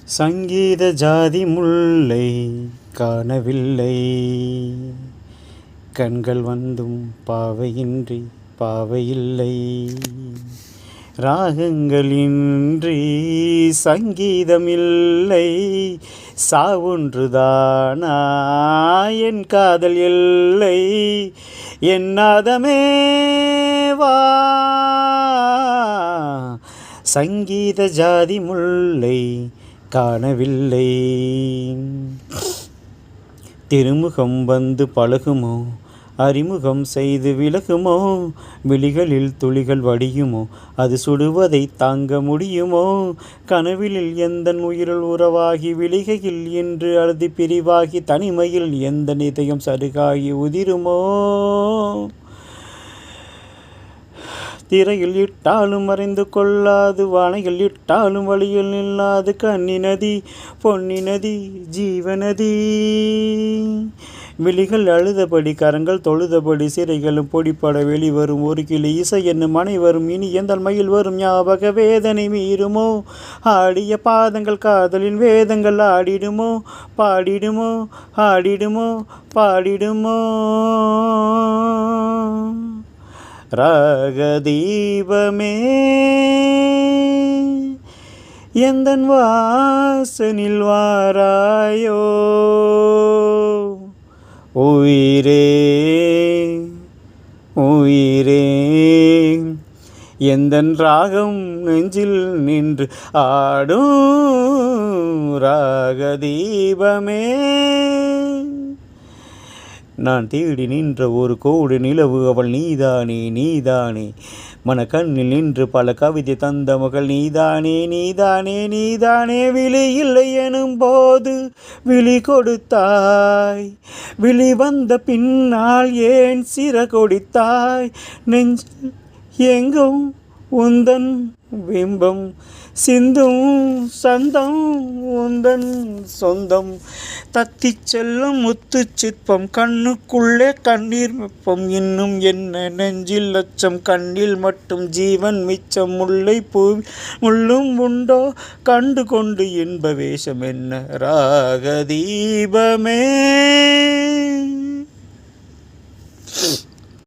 சங்கீத ஜாதி முல்லை காணவில்லை, கண்கள் வந்தும் பாவையின்றி பாவையில்லை. ராகங்களின்றி சங்கீதமில்லை, சாவொன்றுதானா என் காதல் எல்லை. என் நாதமே வா, சங்கீத ஜாதி முல்லை காணவில்லை. திருமுகம் வந்து பழகுமோ, அறிமுகம் செய்து விலகுமோ, விழிகளில் துளிகள் வடியுமோ, அது சுடுவதை தாங்க முடியுமோ. கனவில் எந்தன் உயிருள் உறவாகி, விழிகையில் என்று அழுதி பிரிவாகி, தனிமையில் எந்த இதயம் சருகாகி உதிருமோ. திரையில் இட்டாலும் மறைந்து கொள்ளாது, வானையில் இட்டாலும் வழியில் நில்லாது, கன்னி நதி பொன்னி நதி ஜீவநதி. விழிகள் அழுதபடி, கரங்கள் தொழுதபடி, சிறைகளும் பொடிப்பட வெளிவரும் ஒரு கிளி இசை என்னும் அனைவரும் இனி எந்த மயில் வரும் ஞாபக வேதனை மீறுமோ. ஆடிய பாதங்கள் காதலின் வேதங்கள் ஆடிடுமோ, பாடிடுமோ, ஆடிடுமோ, பாடிடுமோ. ராகதீபமே எந்தன் வாசனில் வாராயோ. உயிரே உயிரே எந்தன் ராகம் நெஞ்சில் நின்று ஆடும். ராகதீபமே நான் தேடி நின்ற ஒரு கோடி நிலவு அவள் நீதானே நீதானே. மனக்கண்ணில் நின்று பல கவிதை தந்த மகள் நீதானே நீதானே நீதானே. விழி இல்லை எனும் போது விழி கொடுத்தாய், விழி வந்த பின்னால் ஏன் சிற கொடுத்தாய். நெஞ்சில் எங்கும் உந்தன் பிம்பம் சிந்தும் சந்தம் உந்தன் சொந்தம். தத்தி செல்லும் முத்து சிற்பம் கண்ணுக்குள்ளே கண்ணீர் வெப்பம். இன்னும் என்ன நெஞ்சில் லட்சம், கண்ணில் மட்டும் ஜீவன் மிச்சம். முல்லை பூவி முள்ளும் உண்டோ, கண்டு கொண்டு இன்ப வேஷம் என்ன. ராகதீபமே.